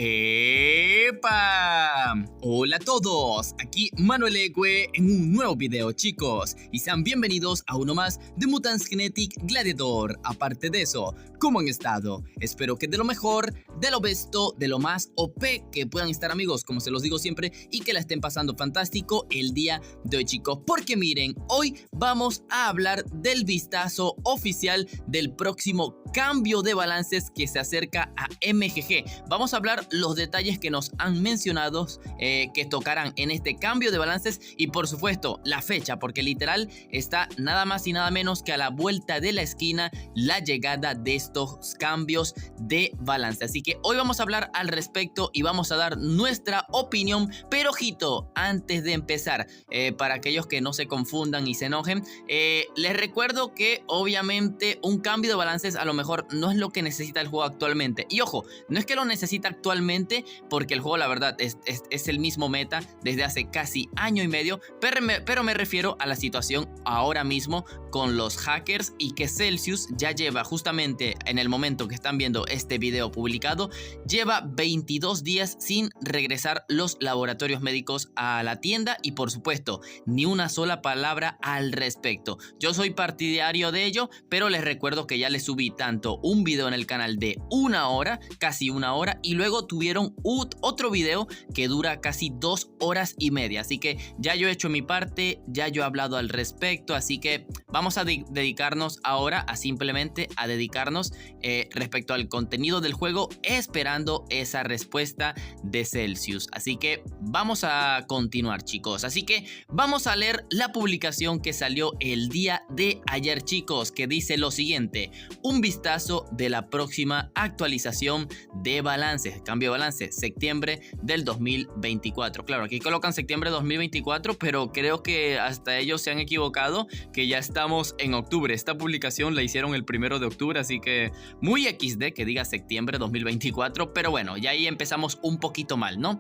¡Epa! Hola a todos, aquí Manuel Eque en un nuevo video, chicos, y sean bienvenidos a uno más de Mutants Genetic Gladiator. Aparte de eso, ¿cómo han estado? Espero que de lo mejor, de lo besto, de lo más OP que puedan estar, amigos, como se los digo siempre, y que la estén pasando fantástico el día de hoy, chicos, porque miren, hoy vamos a hablar del vistazo oficial del próximo cambio de balances que se acerca a MGG. Vamos a hablar los detalles que nos han mencionado que tocarán en este cambio de balances y por supuesto la fecha, porque literal está nada más y nada menos que a la vuelta de la esquina la llegada de estos cambios de balance. Así que hoy vamos a hablar al respecto y vamos a dar nuestra opinión, pero ojito, antes de empezar, para aquellos que no se confundan y se enojen, les recuerdo que obviamente un cambio de balances a lo mejor no es lo que necesita el juego actualmente. Y ojo, no es que lo necesita actualmente, porque el juego la verdad es el mismo meta desde hace casi año y medio, pero me refiero a la situación ahora mismo con los hackers y que Celsius ya lleva justamente en el momento que están viendo este video publicado, lleva 22 días sin regresar los laboratorios médicos a la tienda y por supuesto ni una sola palabra al respecto. Yo soy partidario de ello, pero les recuerdo que ya les subí tanto un video en el canal de una hora, casi una hora, y luego tuvieron otro video que dura casi 2 horas y media, así que ya yo he hecho mi parte, ya yo he hablado al respecto, así que vamos a dedicarnos ahora a simplemente a dedicarnos respecto al contenido del juego, esperando esa respuesta de Celsius. Así que vamos a continuar, chicos, así que vamos a leer la publicación que salió el día de ayer, chicos, que dice lo siguiente: un vistazo de la próxima actualización de balances, cambio de balance, septiembre del 2024. Claro, aquí colocan septiembre de 2024, pero creo que hasta ellos se han equivocado, que ya estamos en octubre. Esta publicación la hicieron el 1 de octubre, así que muy XD que diga septiembre 2024, pero bueno, ya ahí empezamos un poquito mal, ¿no?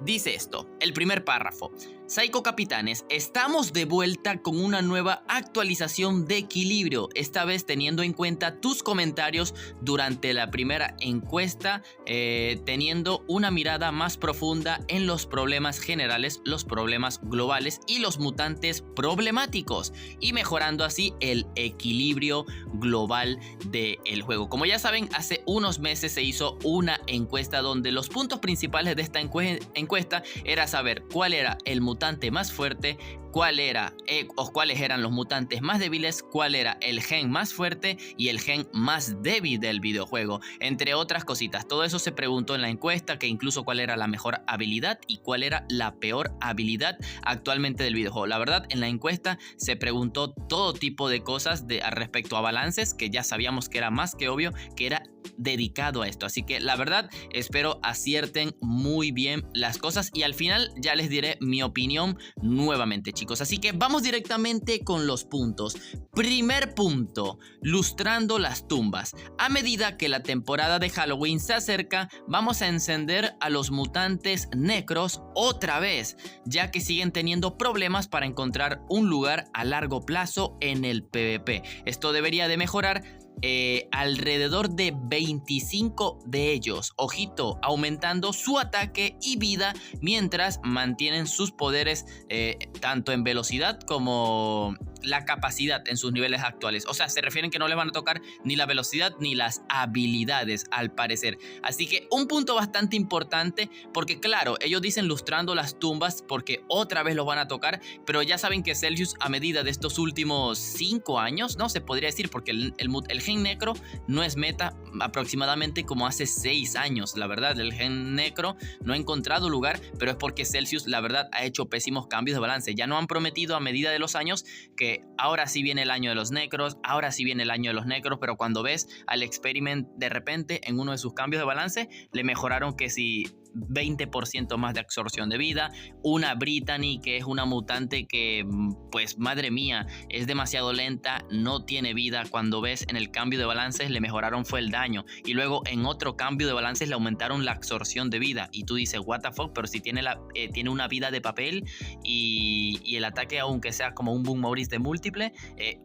Dice esto, el primer párrafo: Psycho Capitanes, estamos de vuelta con una nueva actualización de equilibrio, esta vez teniendo en cuenta tus comentarios durante la primera encuesta, teniendo una mirada más profunda en los problemas generales, los problemas globales y los mutantes problemáticos, y mejorando así el equilibrio global del juego. Como ya saben, hace unos meses se hizo una encuesta donde los puntos principales de esta encuesta era saber cuál era el mutante más fuerte, cuáles eran los mutantes más débiles, cuál era el gen más fuerte y el gen más débil del videojuego, entre otras cositas. Todo eso se preguntó en la encuesta, que incluso cuál era la mejor habilidad y cuál era la peor habilidad actualmente del videojuego. La verdad, en la encuesta se preguntó todo tipo de cosas al respecto a balances, que ya sabíamos que era más que obvio que era dedicado a esto, así que la verdad espero acierten muy bien las cosas y al final ya les diré mi opinión nuevamente, chicos. Así que vamos directamente con los puntos. Primer punto: lustrando las tumbas. A medida que la temporada de Halloween se acerca, vamos a encender a los mutantes necros otra vez, ya que siguen teniendo problemas para encontrar un lugar a largo plazo en el PvP. Esto debería de mejorar alrededor de 25 de ellos, ojito, aumentando su ataque y vida mientras mantienen sus poderes tanto en velocidad como la capacidad en sus niveles actuales. O sea, se refieren que no les van a tocar ni la velocidad ni las habilidades al parecer. Así que un punto bastante importante, porque claro, ellos dicen lustrando las tumbas porque otra vez los van a tocar, pero ya saben que Celsius, a medida de estos últimos 5 años, no se podría decir, porque el gen necro no es meta aproximadamente como hace 6 años. La verdad, el gen necro no ha encontrado lugar, pero es porque Celsius la verdad ha hecho pésimos cambios de balance. Ya no han prometido a medida de los años que ahora sí viene el año de los necros, ahora sí viene el año de los necros, pero cuando ves al Experiment de repente en uno de sus cambios de balance le mejoraron que si 20% más de absorción de vida, una Brittany que es una mutante que pues madre mía es demasiado lenta, no tiene vida. Cuando ves en el cambio de balances le mejoraron fue el daño y luego en otro cambio de balances le aumentaron la absorción de vida y tú dices what the fuck, pero si tiene, tiene una vida de papel y el ataque aunque sea como un Boom Maurice de múltiple,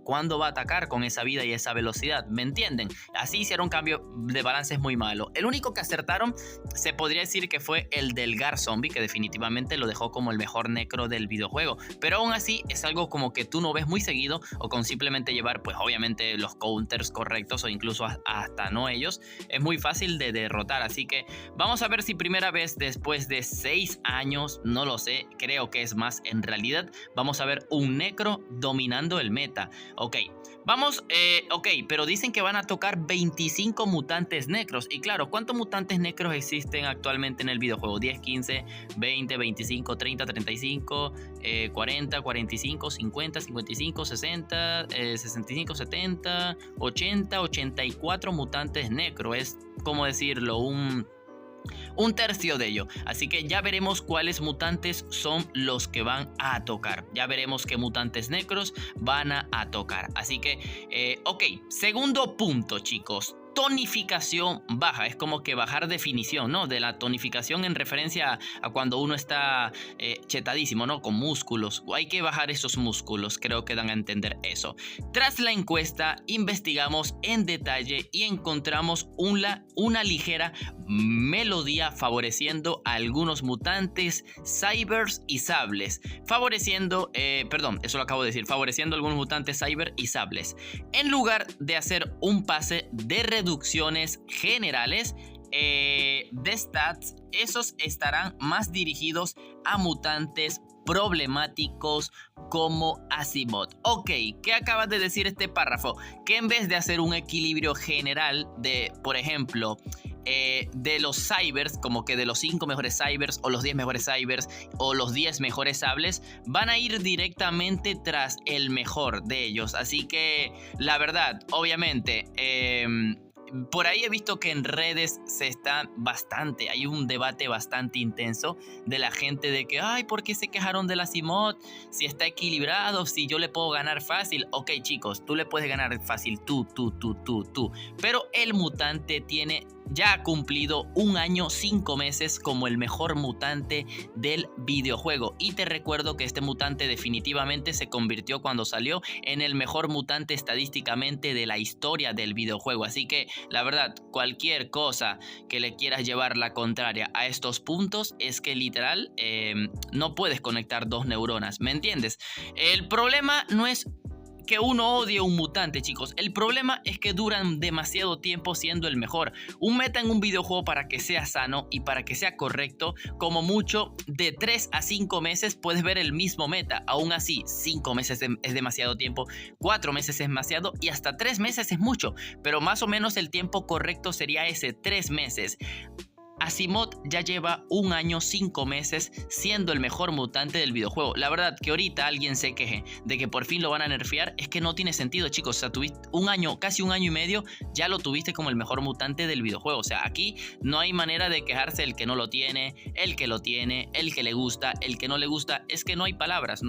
¿cuándo va a atacar con esa vida y esa velocidad? ¿Me entienden? Así hicieron cambio de balances muy malo. El único que acertaron se podría decir que fue el del Gar Zombie, que definitivamente lo dejó como el mejor necro del videojuego, pero aún así es algo como que tú no ves muy seguido, o con simplemente llevar pues obviamente los counters correctos o incluso hasta no ellos, es muy fácil de derrotar. Así que vamos a ver si primera vez después de 6 años, no lo sé, creo que es más en realidad, vamos a ver un necro dominando el meta. Ok, vamos, ok, pero dicen que van a tocar 25 mutantes necros. Y claro, ¿cuántos mutantes necros existen actualmente en el videojuego? 10, 15, 20, 25, 30, 35, 40, 45, 50, 55, 60, 65, 70, 80, 84 mutantes necros. Es como decirlo, un tercio de ello. Así que ya veremos cuáles mutantes son los que van a tocar. Ya veremos qué mutantes necros van a tocar. Así que, ok, segundo punto, chicos. Tonificación baja, es como que bajar definición, ¿no? De la tonificación en referencia a cuando uno está chetadísimo, ¿no? Con músculos. Hay que bajar esos músculos, creo que dan a entender eso. Tras la encuesta, investigamos en detalle y encontramos una ligera melodía favoreciendo a algunos mutantes, cybers y sables. Favoreciendo, perdón, eso lo acabo de decir, favoreciendo a algunos mutantes, cyber y sables. En lugar de hacer un pase de reducciones generales de stats, esos estarán más dirigidos a mutantes problemáticos como Asimov. Ok, ¿qué acabas de decir este párrafo? Que en vez de hacer un equilibrio general de, por ejemplo, de los cybers, como que de los 5 mejores cybers o los 10 mejores cybers o los 10 mejores sables, van a ir directamente tras el mejor de ellos. Así que la verdad, obviamente, por ahí he visto que en redes hay un debate bastante intenso de la gente de que, ay, ¿por qué se quejaron de la Asimov? Si está equilibrado, si yo le puedo ganar fácil. Ok, chicos, tú le puedes ganar fácil, tú. Pero el mutante ya ha cumplido 1 año 5 meses como el mejor mutante del videojuego. Y te recuerdo que este mutante definitivamente se convirtió cuando salió en el mejor mutante estadísticamente de la historia del videojuego. Así que la verdad, cualquier cosa que le quieras llevar la contraria a estos puntos es que literal no puedes conectar 2 neuronas, ¿me entiendes? El problema no es que uno odie un mutante, chicos. El problema es que duran demasiado tiempo siendo el mejor. Un meta en un videojuego, para que sea sano y para que sea correcto, como mucho de 3 a 5 meses puedes ver el mismo meta. Aún así, 5 meses es demasiado tiempo, 4 meses es demasiado y hasta 3 meses es mucho. Pero más o menos el tiempo correcto sería ese, 3 meses. Asimov ya lleva 1 año 5 meses siendo el mejor mutante del videojuego. La verdad que ahorita alguien se queje de que por fin lo van a nerfear, es que no tiene sentido, chicos. O sea, tuviste 1 año, casi 1 año y medio, ya lo tuviste como el mejor mutante del videojuego. O sea, aquí no hay manera de quejarse el que no lo tiene, el que lo tiene, el que le gusta, el que no le gusta. Es que no hay palabras.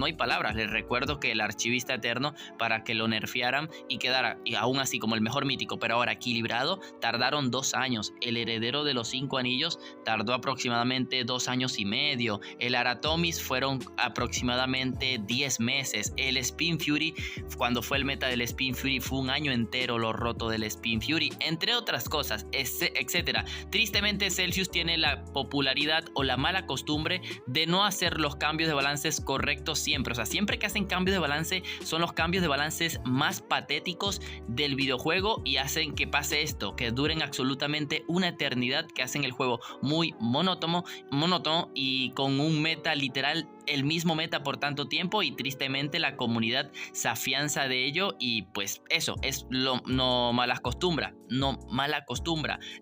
Les recuerdo que el archivista eterno, para que lo nerfearan y quedara y aún así como el mejor mítico, pero ahora equilibrado, tardaron 2 años. El heredero de los 5 anillos tardó aproximadamente 2 años y medio. El Aratomis fueron aproximadamente 10 meses. El Spin Fury, cuando fue el meta del Spin Fury, fue 1 año entero lo roto del Spin Fury, entre otras cosas, etcétera. Tristemente, Celsius tiene la popularidad o la mala costumbre de no hacer los cambios de balances correctos siempre. O sea, siempre que hacen cambios de balance, son los cambios de balances más patéticos del videojuego y hacen que pase esto, que duren absolutamente una eternidad, que hacen el juego muy monótono y con un meta literal el mismo meta por tanto tiempo y tristemente la comunidad se afianza de ello y pues eso es no mala costumbra,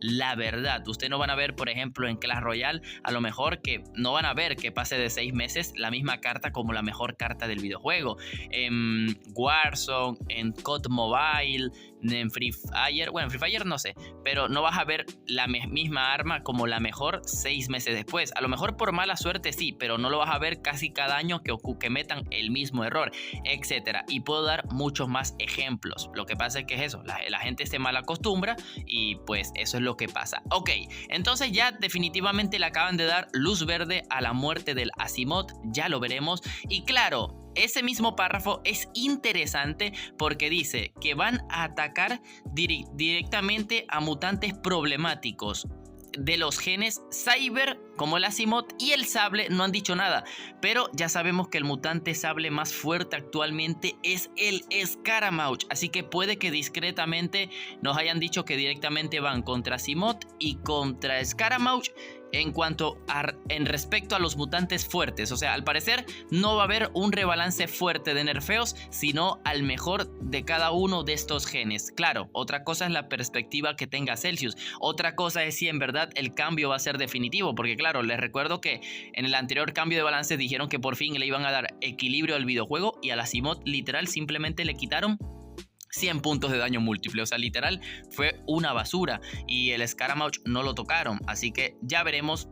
la verdad. Ustedes no van a ver, por ejemplo, en Clash Royale, a lo mejor que no van a ver que pase de 6 meses la misma carta como la mejor carta del videojuego. En Warzone, en COD Mobile, en Free Fire, bueno, en Free Fire no sé, pero no vas a ver la misma arma como la mejor 6 meses después. A lo mejor por mala suerte sí, pero no lo vas a ver casi cada año que metan el mismo error, etcétera. Y puedo dar muchos más ejemplos. Lo que pasa es que es eso, la gente se mal acostumbra y pues eso es lo que pasa. Ok, entonces ya definitivamente le acaban de dar luz verde a la muerte del Asimov, ya lo veremos. Y claro, ese mismo párrafo es interesante porque dice que van a atacar directamente a mutantes problemáticos de los genes Cyber, como el Asimov y el Sable. No han dicho nada, pero ya sabemos que el mutante Sable más fuerte actualmente es el Scaramouche, así que puede que discretamente nos hayan dicho que directamente van contra Asimov y contra Scaramouche en respecto a los mutantes fuertes. O sea, al parecer no va a haber un rebalance fuerte de nerfeos, sino al mejor de cada uno de estos genes. Claro, otra cosa es la perspectiva que tenga Celsius, otra cosa es si en verdad el cambio va a ser definitivo, porque claro, les recuerdo que en el anterior cambio de balance dijeron que por fin le iban a dar equilibrio al videojuego y a la Asimov literal simplemente le quitaron 100 puntos de daño múltiple, o sea, literal fue una basura y el Scaramouche no lo tocaron, así que ya veremos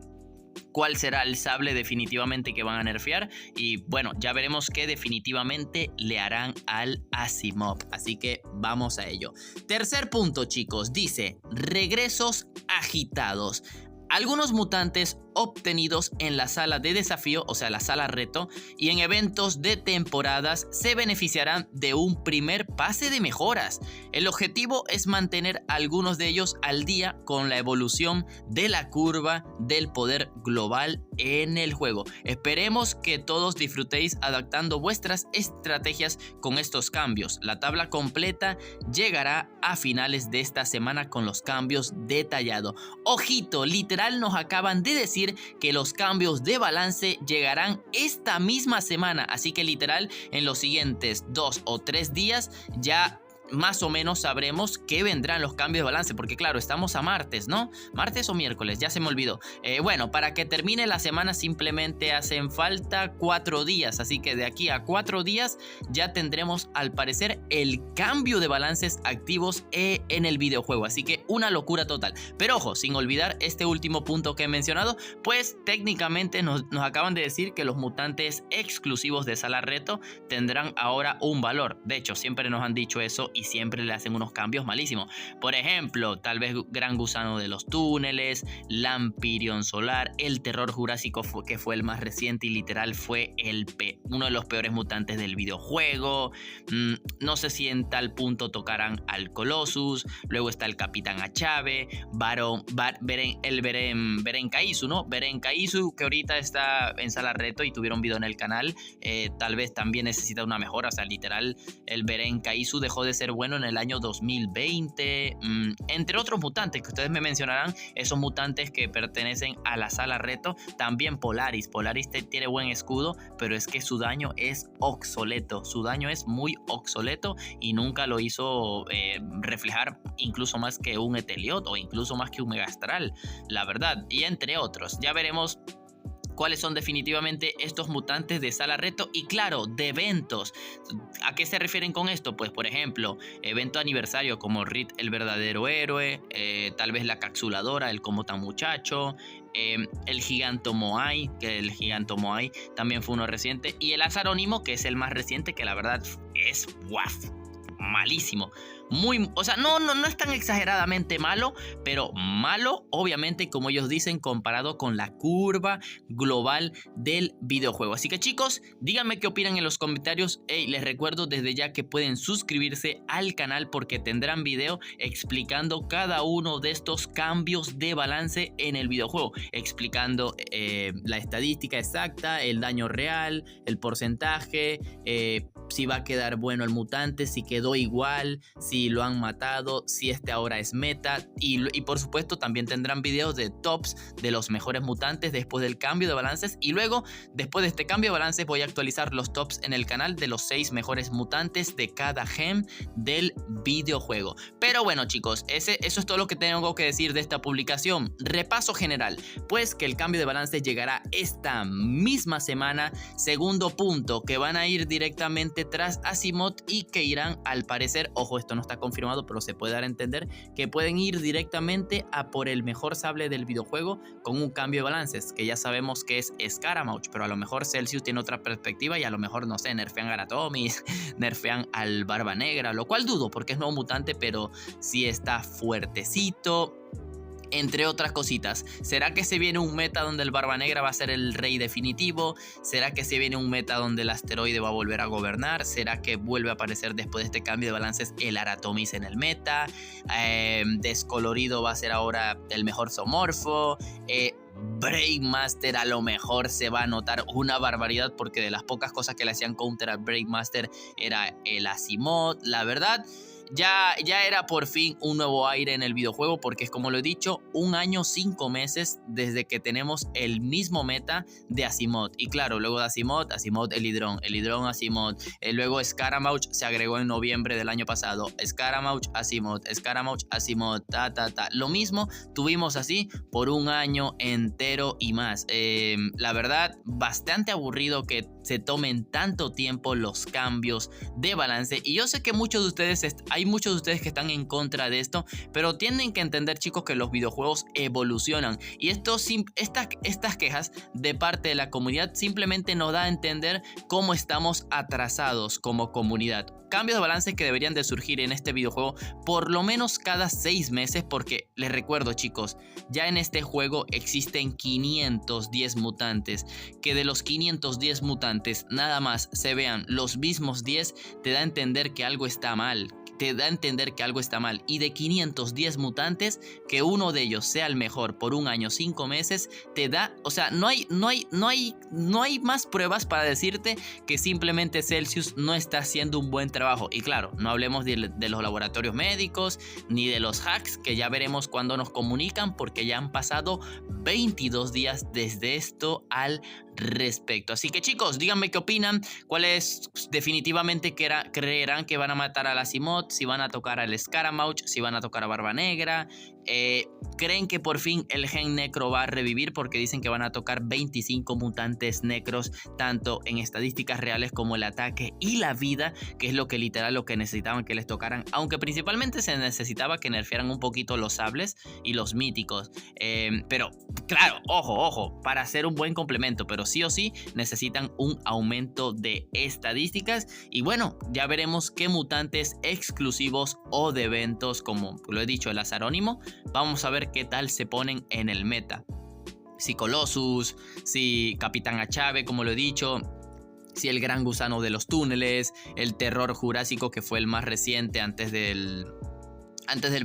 cuál será el sable definitivamente que van a nerfear y bueno, ya veremos qué definitivamente le harán al Asimov, así que vamos a ello. Tercer punto, chicos, dice regresos agitados. Algunos mutantes obtenidos en la sala de desafío, o sea la sala reto, y en eventos de temporadas se beneficiarán de un primer pase de mejoras. El objetivo es mantener a algunos de ellos al día con la evolución de la curva del poder global en el juego. Esperemos que todos disfrutéis adaptando vuestras estrategias con estos cambios. La tabla completa llegará a finales de esta semana con los cambios detallados. Ojito, literal nos acaban de decir que los cambios de balance llegarán esta misma semana, así que literal en los siguientes 2 o 3 días ya más o menos sabremos que vendrán los cambios de balance, porque claro, estamos a martes, ¿no? Martes o miércoles, ya se me olvidó. Bueno, para que termine la semana simplemente hacen falta 4 días, así que de aquí a 4 días ya tendremos al parecer el cambio de balances activos en el videojuego, así que una locura total. Pero ojo, sin olvidar este último punto que he mencionado, pues técnicamente nos acaban de decir que los mutantes exclusivos de sala reto tendrán ahora un valor. De hecho, siempre nos han dicho eso y siempre le hacen unos cambios malísimos. Por ejemplo, tal vez Gran Gusano de los Túneles, Lampirion Solar, el Terror Jurásico que fue el más reciente y literal fue uno de los peores mutantes del videojuego. No sé si en tal punto tocarán al Colossus. Luego está el Capitán Achave, Beren Kaizu, ¿no? Beren Kaizu, que ahorita está en sala reto y tuvieron video en el canal. Tal vez también necesita una mejora. O sea, literal, el Beren Kaizu dejó de ser bueno en el año 2020, entre otros mutantes que ustedes me mencionarán, esos mutantes que pertenecen a la sala reto. También Polaris tiene buen escudo, pero es que su daño es obsoleto, su daño es muy obsoleto y nunca lo hizo reflejar incluso más que un Eteliot o incluso más que un Megastral, la verdad, y entre otros. Ya veremos cuáles son definitivamente estos mutantes de sala reto y claro, de eventos. ¿A qué se refieren con esto? Pues por ejemplo, evento aniversario como Rit el verdadero héroe, tal vez la capsuladora, el como tan muchacho, el Giganto Moai, que el Giganto Moai también fue uno reciente, y el Azarónimo, que es el más reciente, que la verdad es malísimo. O sea, no es tan exageradamente malo, pero malo, obviamente, como ellos dicen, comparado con la curva global del videojuego. Así que chicos, díganme qué opinan en los comentarios. Les recuerdo desde ya que pueden suscribirse al canal porque tendrán video explicando cada uno de estos cambios de balance en el videojuego, explicando la estadística exacta, el daño real, el porcentaje, si va a quedar bueno el mutante, si quedó quedó igual, si lo han matado, si este ahora es meta. Y por supuesto también tendrán videos de tops de los mejores mutantes después del cambio de balances. Y luego, después de este cambio de balances, voy a actualizar los tops en el canal de los 6 mejores mutantes de cada gem del videojuego. Pero bueno, chicos, eso es todo lo que tengo que decir de esta publicación. Repaso general, pues que el cambio de balances llegará esta misma semana. Segundo punto, que van a ir directamente tras Asimov y que irán, al parecer, ojo, esto no está confirmado, pero se puede dar a entender que pueden ir directamente a por el mejor sable del videojuego con un cambio de balances, que ya sabemos que es Scaramouche, pero a lo mejor Celsius tiene otra perspectiva y a lo mejor, no sé, nerfean a Aratomis, nerfean al Barba Negra, lo cual dudo porque es nuevo mutante, pero sí está fuertecito. Entre otras cositas, ¿será que se viene un meta donde el Barba Negra va a ser el rey definitivo? ¿Será que se viene un meta donde el asteroide va a volver a gobernar? ¿Será que vuelve a aparecer después de este cambio de balances el Aratomis en el meta? Descolorido va a ser ahora el mejor zoomorfo. Breakmaster a lo mejor se va a notar una barbaridad, porque de las pocas cosas que le hacían counter al Breakmaster era el Asimov. La verdad, ya era por fin un nuevo aire en el videojuego, porque es, como lo he dicho, 1 año 5 meses desde que tenemos el mismo meta de Asimov. Y claro, luego de Asimov el Hydron Asimov, luego Scaramouche se agregó en noviembre del año pasado, Scaramouche Asimov, lo mismo tuvimos así por 1 año entero y más. La verdad, bastante aburrido que se tomen tanto tiempo los cambios de balance, y yo sé que hay muchos de ustedes que están en contra de esto, pero tienen que entender, chicos, que los videojuegos evolucionan, y estas quejas de parte de la comunidad simplemente nos da a entender cómo estamos atrasados como comunidad. Cambios de balance que deberían de surgir en este videojuego por lo menos cada 6 meses, porque les recuerdo, chicos, ya en este juego existen 510 mutantes, que de los 510 mutantes nada más se vean los mismos 10, te da a entender que algo está mal. Y de 510 mutantes, que uno de ellos sea el mejor por 1 año 5 meses, te da, o sea, no hay más pruebas para decirte que simplemente Celsius no está haciendo un buen trabajo. Y claro, no hablemos de los laboratorios médicos ni de los hacks, que ya veremos cuando nos comunican, porque ya han pasado 22 días desde esto al respecto. Así que, chicos, díganme qué opinan, cuáles definitivamente creerán que van a matar a la Asimov, si van a tocar al Scaramouche, si van a tocar a Barba Negra. ¿Creen que por fin el gen necro va a revivir? Porque dicen que van a tocar 25 mutantes necros, tanto en estadísticas reales como el ataque y la vida, que es lo que necesitaban que les tocaran, aunque principalmente se necesitaba que nerfearan un poquito los sables y los míticos. Pero claro, ojo, para hacer un buen complemento, pero sí o sí necesitan un aumento de estadísticas. Y bueno, ya veremos qué mutantes exclusivos o de eventos, como lo he dicho, el Azarónimo, vamos a ver qué tal se ponen en el meta. Si Colossus, si Capitán Achave, como lo he dicho, si el Gran Gusano de los Túneles, el Terror Jurásico, que fue el más reciente antes del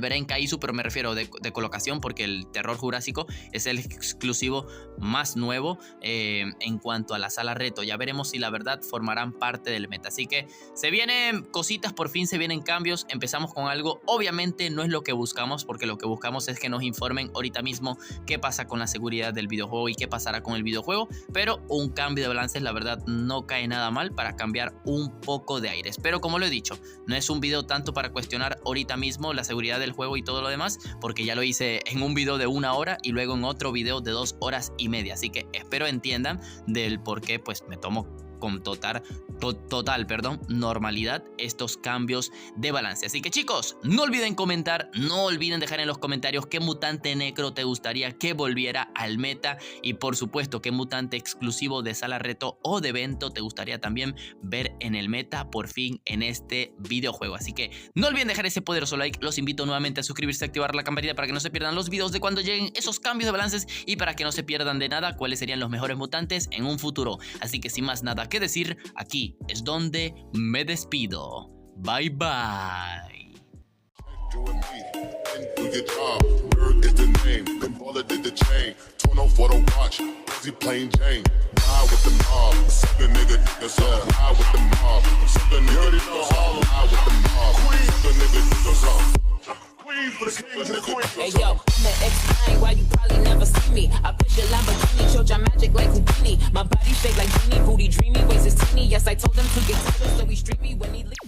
Beren Kaizu, pero me refiero de colocación, porque el Terror Jurásico es el exclusivo más nuevo en cuanto a la sala reto. Ya veremos si la verdad formarán parte del meta. Así que se vienen cositas, por fin se vienen cambios. Empezamos con algo, obviamente no es lo que buscamos, porque lo que buscamos es que nos informen ahorita mismo qué pasa con la seguridad del videojuego y qué pasará con el videojuego, pero un cambio de balances, la verdad, no cae nada mal para cambiar un poco de aires. Pero como lo he dicho, no es un video tanto para cuestionar ahorita mismo la seguridad del juego y todo lo demás, porque ya lo hice en un video de 1 hora y luego en otro video de 2 horas y media. Así que espero entiendan del por qué pues me tomo con total normalidad estos cambios de balance. Así que, chicos, no olviden comentar, no olviden dejar en los comentarios qué mutante necro te gustaría que volviera al meta, y por supuesto qué mutante exclusivo de sala reto o de evento te gustaría también ver en el meta por fin en este videojuego. Así que no olviden dejar ese poderoso like, los invito nuevamente a suscribirse y activar la campanita para que no se pierdan los videos de cuando lleguen esos cambios de balances y para que no se pierdan de nada cuáles serían los mejores mutantes en un futuro. Así que sin más nada que decir, aquí es donde me despido. Bye bye. Hey yo, I'ma explain why you probably never see me. I push your Lamborghini, showed your magic like Houdini. My body shaped like Genie, booty dreamy, waist is teeny. Yes, I told him to get tighter, so he streamed me when he leave.